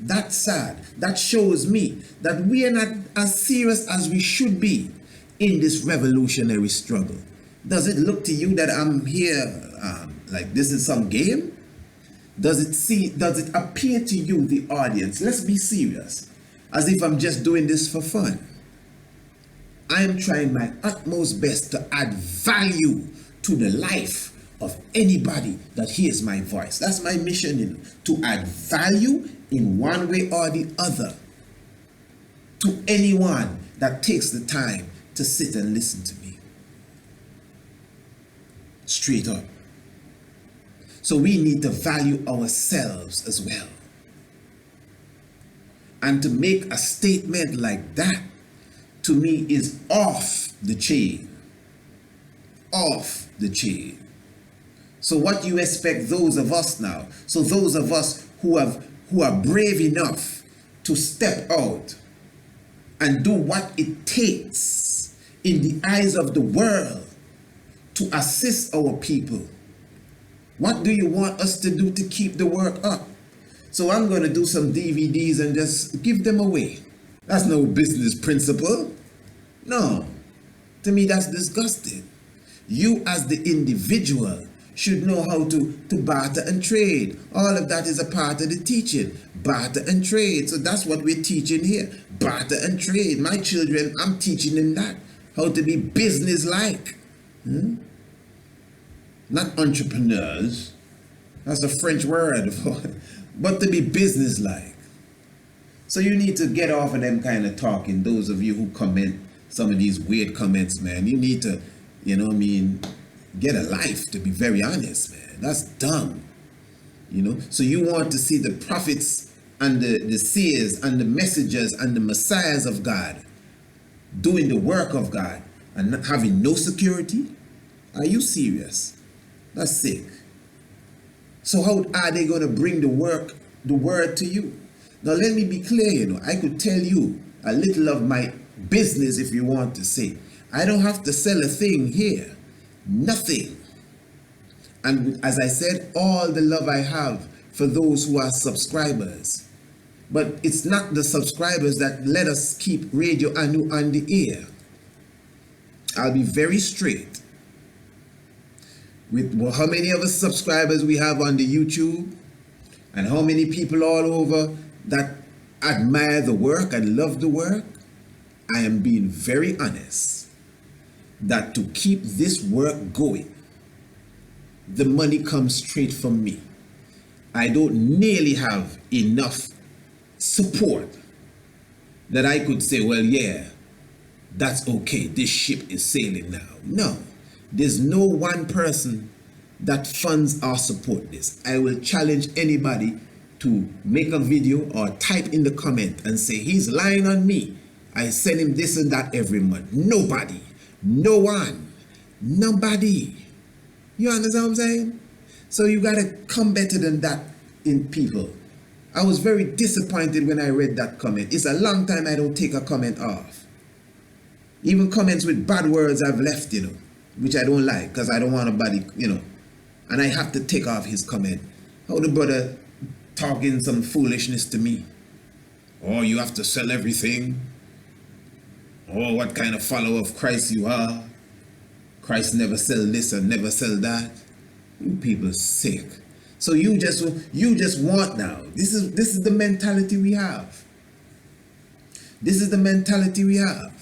That's sad. That shows me that we are not as serious as we should be in this revolutionary struggle. Does it look to you that I'm here like this is some game? Does it appear to you, the audience, let's be serious, as if I'm just doing this for fun? I am trying my utmost best to add value to the life of anybody that hears my voice. That's my mission, to add value in one way or the other to anyone that takes the time to sit and listen to me. Straight up. So we need to value ourselves as well. And to make a statement like that, to me, is off the chain. Off the chain. So what you expect those of us now, so those of us who are brave enough to step out and do what it takes in the eyes of the world to assist our people, what do you want us to do to keep the work up? So I'm going to do some DVDs and just give them away. That's no business principle. No. To me, that's disgusting. You as the individual should know how to barter and trade. All of that is a part of the teaching. Barter and trade. So that's what we're teaching here. Barter and trade. My children, I'm teaching them that. How to be business-like. Not entrepreneurs. That's a French word. But to be business-like. So you need to get off of them kind of talking. Those of you who comment some of these weird comments, man, you need to, you know what I mean, get a life, to be very honest, man. That's dumb. You know, so you want to see the prophets and the seers and the messengers and the messiahs of God doing the work of God and not having no security? Are you serious? That's sick. So how are they going to bring the word to you? Now let me be clear, you know, I could tell you a little of my business if you want to say. I don't have to sell a thing here. Nothing. And as I said, all the love I have for those who are subscribers. But it's not the subscribers that let us keep Radio Anu on the air. I'll be very straight. With how many of us subscribers we have on the YouTube, and how many people all over that admire the work and love the work, I am being very honest that to keep this work going, the money comes straight from me. I don't nearly have enough support that I could say, well, yeah, that's okay, this ship is sailing now. No, there's no one person that funds or support this. I will challenge anybody to make a video or type in the comment and say, he's lying on me. I send him this and that every month. Nobody, no one, nobody. You understand what I'm saying? So you gotta come better than that in people. I was very disappointed when I read that comment. It's a long time I don't take a comment off. Even comments with bad words I've left, you know, which I don't like because I don't want nobody, you know, and I have to take off his comment. How the brother talking some foolishness to me? Oh, you have to sell everything. Oh, what kind of follower of Christ you are? Christ never sell this and never sell that. You people sick. So you just want now. This is the mentality we have. This is the mentality we have.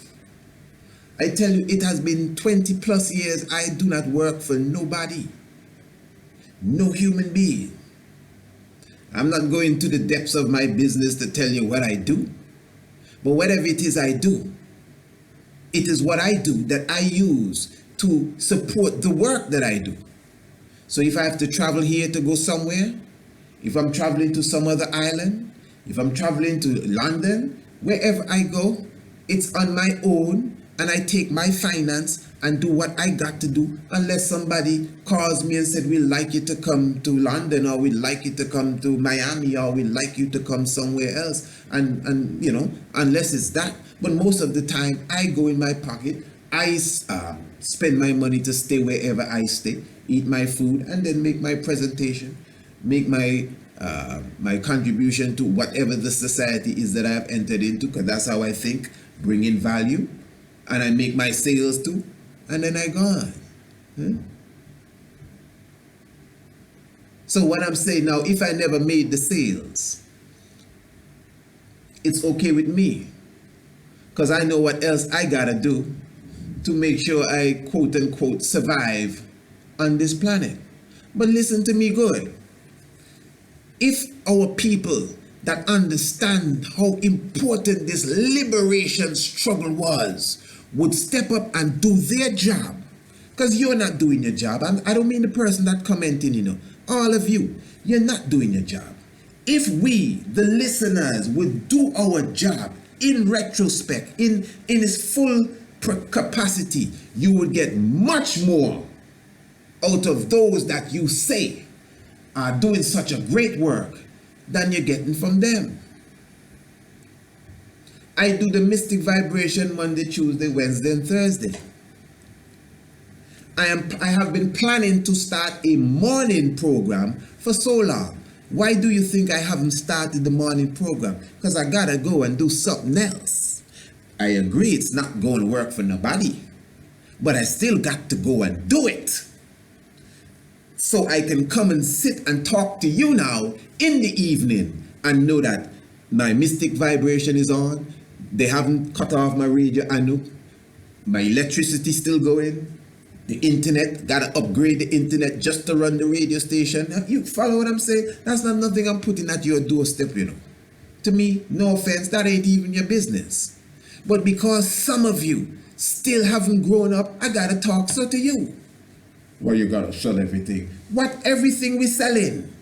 I tell you, it has been 20 plus years I do not work for nobody. No human being. I'm not going to the depths of my business to tell you what I do. But whatever it is I do, it is what I do that I use to support the work that I do. So if I have to travel here to go somewhere, if I'm traveling to some other island, if I'm traveling to London, wherever I go, it's on my own, and I take my finance and do what I got to do, unless somebody calls me and said, we'd like you to come to London, or we'd like you to come to Miami, or we'd like you to come somewhere else, and you know, unless it's that. But most of the time, I go in my pocket, I spend my money to stay wherever I stay, eat my food, and then make my presentation, make my my contribution to whatever the society is that I have entered into, because that's how I think, bring in value, and I make my sales too, and then I go on. So what I'm saying now, if I never made the sales, it's okay with me, because I know what else I gotta do to make sure I quote unquote survive on this planet. But listen to me good. If our people that understand how important this liberation struggle was would step up and do their job, because you're not doing your job. I don't mean the person that commenting, you know, all of you, you're not doing your job. If we, the listeners, would do our job in retrospect, in its full capacity, you would get much more out of those that you say are doing such a great work than you're getting from them. I do the mystic vibration Monday, Tuesday, Wednesday, and Thursday. I have been planning to start a morning program for so long. Why do you think I haven't started the morning program? Because I gotta go and do something else. I agree it's not going to work for nobody, but I still got to go and do it. So I can come and sit and talk to you now in the evening and know that my mystic vibration is on. They haven't cut off my radio, I know. My electricity still going. The internet, gotta upgrade the internet just to run the radio station. You follow what I'm saying? That's not nothing I'm putting at your doorstep, you know, To me, no offense, that ain't even your business. But because some of you still haven't grown up, I gotta talk so to you. Well, you gotta sell everything. What everything we selling?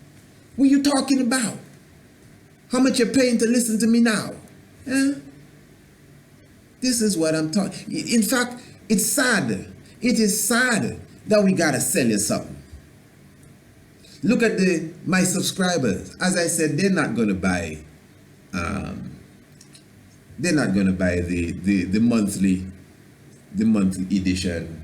What you talking about? How much you're paying to listen to me now? This is what I'm talking. In fact, it's sad. It is sad that we gotta sell you something. Look at my subscribers. As I said, they're not gonna buy. They're not gonna buy the monthly edition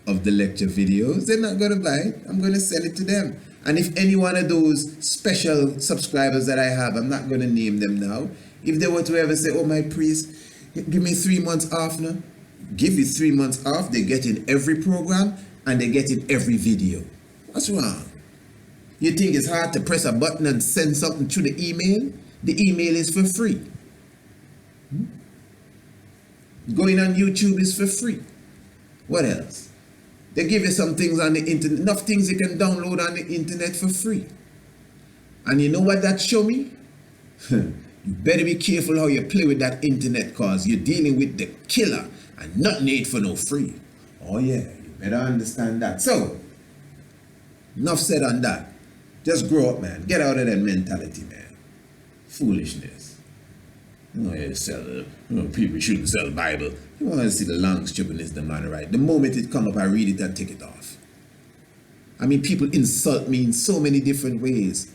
of the lecture videos. They're not gonna buy it. I'm gonna sell it to them. And if any one of those special subscribers that I have, I'm not gonna name them now. If they were to ever say, "Oh, my priest, give me 3 months off now," give you 3 months off. They get in every program and they get in every video. What's wrong? You think it's hard to press a button and send something through the email? The email is for free. Going on YouTube is for free. What else? They give you some things on the internet, enough things you can download on the internet for free. And you know what that show me? You better be careful how you play with that internet, cause you're dealing with the killer and nothing ain't for no free. Oh yeah, you better understand that. So, enough said on that. Just grow up, man. Get out of that mentality, man. Foolishness. People shouldn't sell the Bible. You want to see the long stupidness the man right. The moment it come up, I read it and take it off. I mean, people insult me in so many different ways.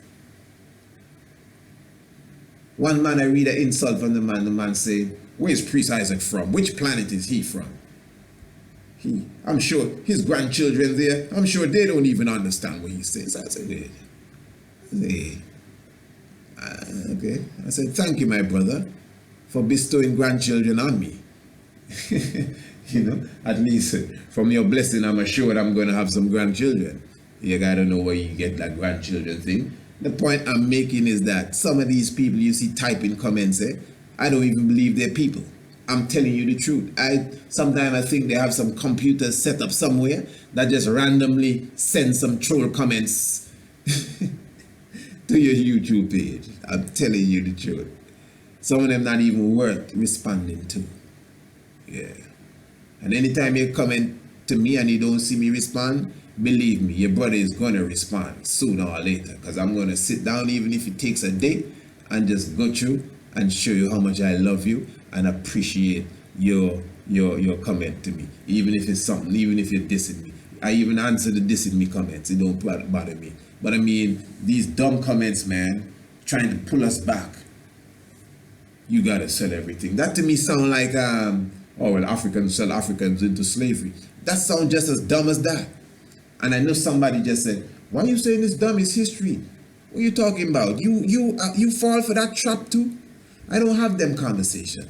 One man, I read an insult from the man said, "Where's Priest Isaac from? Which planet is he from?" I'm sure his grandchildren there, I'm sure they don't even understand what he says. I said, okay. I said, "Thank you, my brother, for bestowing grandchildren on me." At least from your blessing, I'm assured I'm going to have some grandchildren. You got to know where you get that grandchildren thing. The point I'm making is that some of these people you see typing comments, I don't even believe they're people. I'm telling you the truth. Sometimes I think they have some computers set up somewhere that just randomly send some troll comments to your YouTube page. I'm telling you the truth. Some of them not even worth responding to. Yeah. And anytime you comment to me and you don't see me respond, believe me, your brother is going to respond sooner or later, because I'm going to sit down, even if it takes a day, and just go through and show you how much I love you and appreciate your comment to me. Even if it's something, even if you're dissing me. I even answer the dissing me comments. It don't bother me. But I mean, these dumb comments, man, trying to pull us back. You gotta sell everything. That to me sound like, Africans sell Africans into slavery. That sounds just as dumb as that. And I know somebody just said, "Why are you saying it's dumb? It's history." What are you talking about? You fall for that trap too? I don't have them conversation.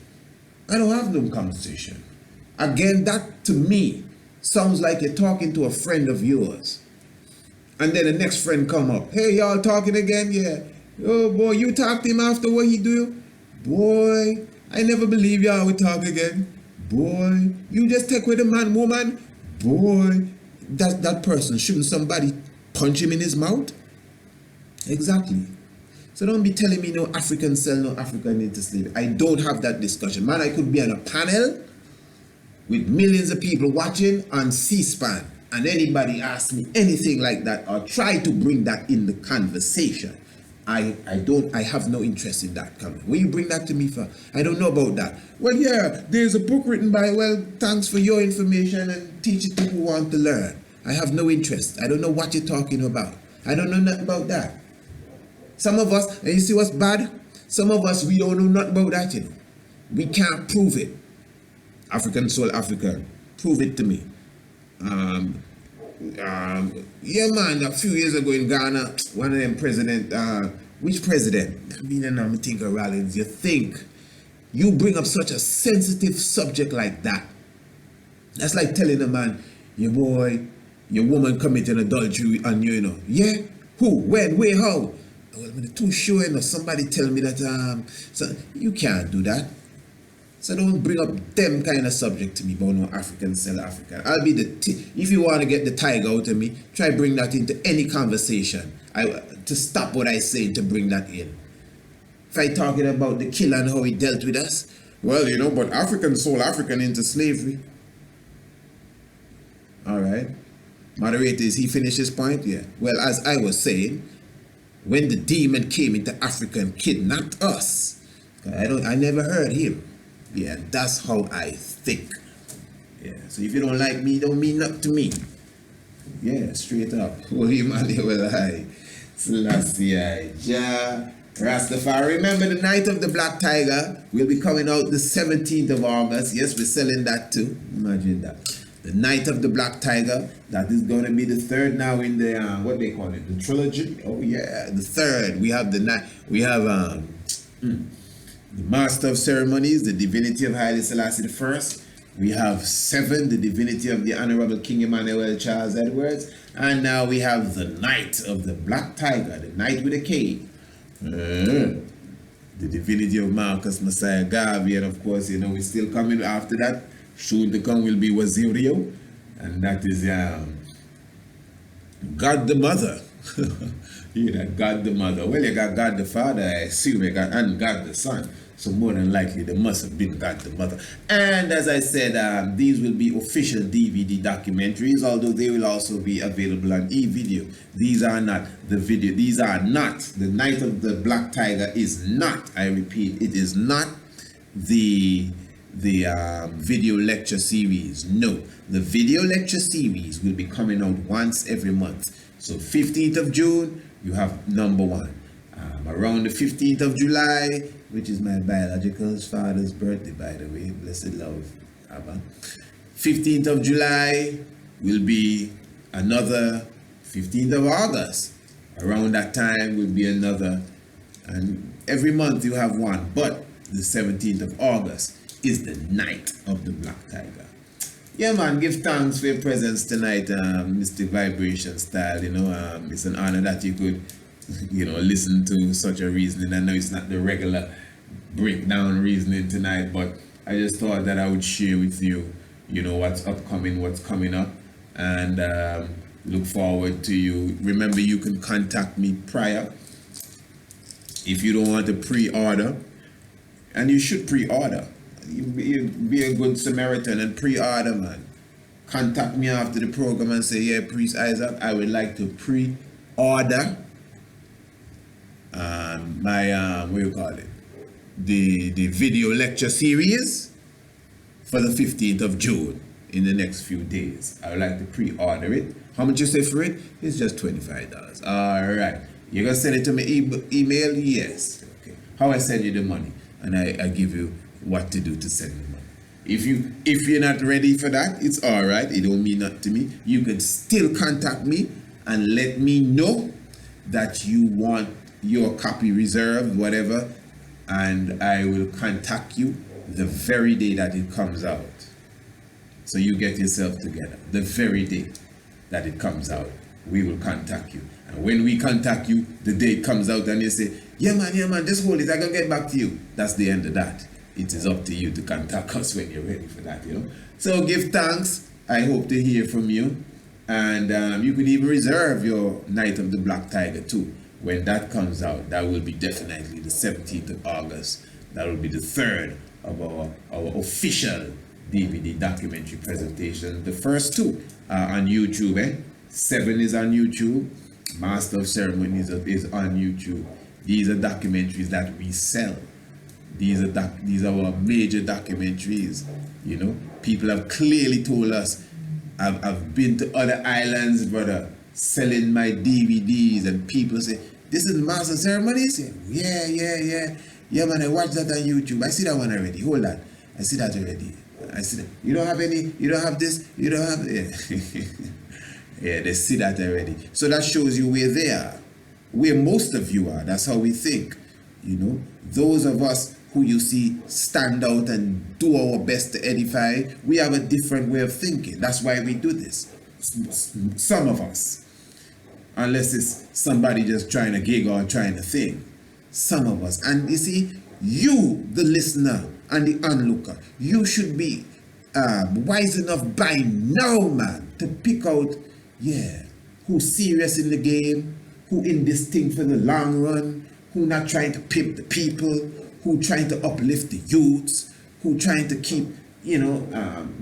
I don't have them conversation. Again, that to me sounds like you're talking to a friend of yours. And then the next friend come up. "Hey, y'all talking again?" "Yeah." "Oh boy, you talk to him after what he do?" "Boy, I never believe y'all would talk again." "Boy, you just take with a man, woman." "Boy, that person, shouldn't somebody punch him in his mouth?" Exactly. So don't be telling me no African sell, no African into slavery. I don't have that discussion. Man, I could be on a panel with millions of people watching on C-SPAN, and anybody ask me anything like that or try to bring that in the conversation. I have no interest in that coming. What you bring that to me for? I don't know about that. "Well, yeah, there's a book written by," well, thanks for your information and teach it to people who want to learn. I have no interest. I don't know what you're talking about. I don't know nothing about that. Some of us, and you see what's bad? Some of us, we don't know nothing about that, We can't prove it. African soul African. Prove it to me. Yeah, man, a few years ago in Ghana, one of them president, which president? I mean, I'm thinking of Rollins. You think you bring up such a sensitive subject like that? That's like telling a man, "Your woman committed adultery on you, Yeah? Who? When? Where? How?" "Well, I'm too sure, somebody tell me that, so you can't do that. So don't bring up them kind of subject to me about no African sell African. I'll be if you want to get the tiger out of me, try bring that into any conversation. To stop what I say, to bring that in. If I talking about the killer and how he dealt with us, well, you know, but African sold African into slavery. All right. Moderator, is he finished his point? Yeah. Well, as I was saying, when the demon came into Africa and kidnapped us, I never heard him. Yeah, that's how I think. Yeah. So if you don't like me, don't mean nothing to me. Yeah, straight up. Haile Selassie, Jah Rastafari. Remember the Night of the Black Tiger will be coming out the 17th of August. Yes, we're selling that too. Imagine that. The Night of the Black Tiger. That is going to be the third now in the what they call it, the trilogy. Oh yeah, the third. We have the night. We have the Master of Ceremonies, the Divinity of Haile Selassie I. We have 7, the Divinity of the Honorable King Emmanuel Charles Edwards, and now we have the Night of the Black Tiger, the Knight with a K. The Divinity of Marcus Messiah Garvey, and of course, you know, we're still coming after that. Soon to come will be Wazirio, and that is God the Mother. You got God the Mother. Well, you got God the Father, I assume you got, and God the Son. So more than likely, there must have been God the Mother. And as I said, these will be official DVD documentaries, although they will also be available on e-video. These are not the video. These are not. The Night of the Black Tiger is not, I repeat, it is not the video lecture series. No, the video lecture series will be coming out once every month. So 15th of June, you have number 1. Around the 15th of July, which is my biological father's birthday, by the way, blessed love, Abba. 15th of July will be another. 15th of August, around that time will be another, and every month you have one, but the 17th of August is the Night of the Black Tiger. Yeah, man, give thanks for your presence tonight, Mystic Vibration Style. You know, it's an honor that you could, you know, listen to such a reasoning. I know it's not the regular breakdown reasoning tonight, but I just thought that I would share with you, you know, what's upcoming, what's coming up, and look forward to you. Remember, you can contact me prior if you don't want to pre-order, and you should pre-order. You be a good Samaritan and pre-order, man. Contact me after the program and say, yeah, Priest Isaac, I would like to pre-order my what do you call it, the video lecture series for the 15th of June in the next few days. I would like to pre-order it. How much you say for it? It's just $25. All right, you're gonna send it to my email? Yes. Okay. How I send you the money, and I give you what to do to send the money. If you're not ready for that, it's all right. It don't mean nothing to me. You can still contact me and let me know that you want your copy reserved, whatever, and I will contact you the very day that it comes out. So you get yourself together. The very day that it comes out, we will contact you. And when we contact you, the day it comes out and you say, yeah man, just hold it, I can get back to you. That's the end of that. It is up to you to contact us when you're ready for that, you know. So give thanks. I hope to hear from you. And you could even reserve your Night of the Black Tiger too. When that comes out, that will be definitely the 17th of August. That will be the third of our official DVD documentary presentation. The first 2 are on YouTube. 7 is on YouTube. Master of Ceremonies is on YouTube. These are documentaries that we sell. These are our major documentaries. You know, people have clearly told us, I've been to other islands, brother, selling my DVDs, and people say, this is Master Ceremonies? Yeah, man, I watched that on YouTube. I see that one already. Hold on. I see that already. I see that. You don't have any, you don't have this, you don't have, yeah. Yeah, they see that already. So that shows you where they are, where most of you are. That's how we think. You know, those of us who you see stand out and do our best to edify, we have a different way of thinking. That's why we do this. Some of us. Unless it's somebody just trying to gig or trying to think. Some of us. And you see, you, the listener and the onlooker, you should be wise enough by now, man, to pick out, who's serious in the game, who in this thing for the long run, who not trying to pimp the people, who trying to uplift the youths, who trying to keep,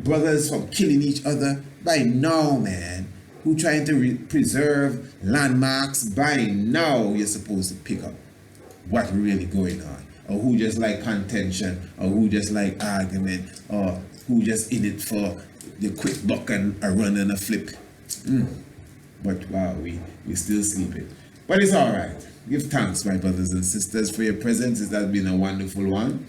brothers from killing each other. By now, man, who trying to preserve landmarks. By now, you're supposed to pick up what's really going on, or who just like contention, or who just like argument, or who just in it for the quick buck and a run and a flip. But wow, we still sleeping. But it's all right. Give thanks, my brothers and sisters, for your presence. It has been a wonderful one.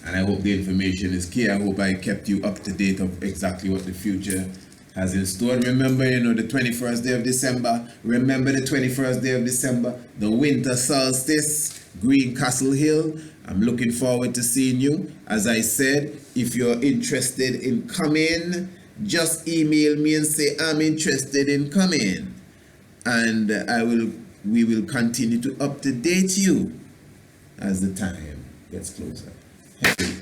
And I hope the information is clear. I hope I kept you up to date of exactly what the future has in store. Remember, the 21st day of December. Remember the 21st day of December, the winter solstice, Green Castle Hill. I'm looking forward to seeing you. As I said, if you're interested in coming, just email me and say, I'm interested in coming. And we will continue to up-to-date you as the time gets closer. Hey,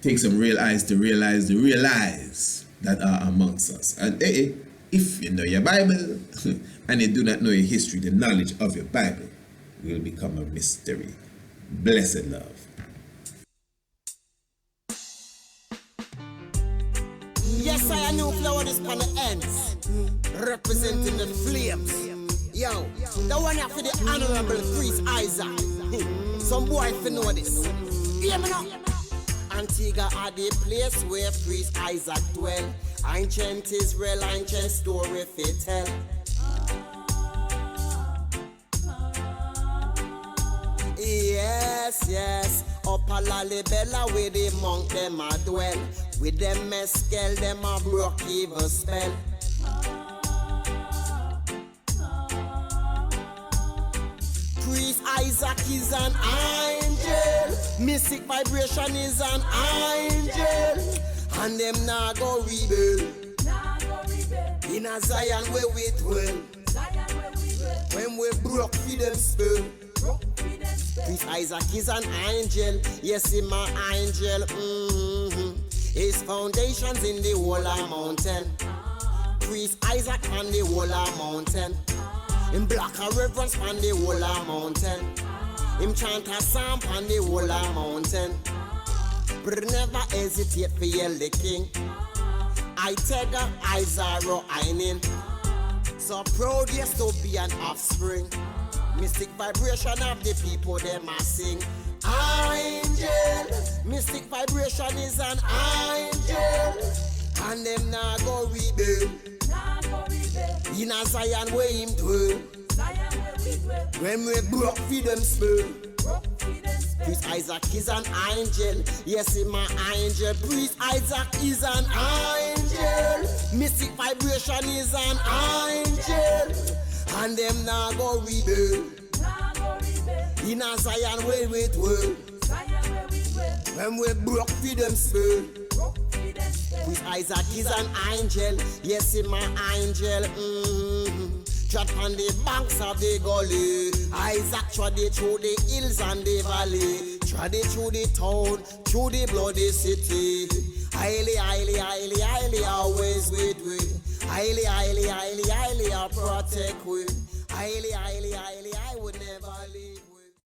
take some real eyes to realize the real lives that are amongst us. And hey, if you know your Bible and you do not know your history, the knowledge of your Bible will become a mystery. Blessed love. Yes, I am new flower this on the ends, representing the flames. Yo, the one after the Honorable Priest Isaac. Some boy if you know this. Hear me now. Antigua are the place where Priest Isaac dwell. Ancient Israel, ancient story fit tell. Yes, up a Lalibela where the monk them a dwell. With them mescal, them a broke evil spell. Priest Isaac is an angel. Mystic vibration is an angel. And them nah go rebel. In a Zion where we dwell. When we broke for them spell. Priest Isaac is an angel. Yes, he's my angel. His foundations in the whole mountain. Priest Isaac on the whole mountain. Him black a reverence on the whole mountain. Him chant a psalm on the whole mountain. But never hesitate for yell the king. I take a Isaro Einin. So proud yes to be an offspring. Mystic vibration of the people them a sing. Angel, mystic vibration is an angel. And them nah go rebel. In a Zion where him dwell. When we broke for them spell. Priest Isaac is an angel. Yes, he's my angel. Priest Isaac is an angel. Mystic vibration is an angel. And them nah go rebel. In a Zion where we dwell. When we broke for them spell. Priest Isaac is an angel. Yes, he's my angel. Trot on the banks of the gully. Isaac trod it through the hills and the valley. Trod it through the town, through the bloody city. Highly, highly, highly, highly, always with we. Highly, highly, highly, highly, I'll protect we. Highly, highly, highly, I would never leave.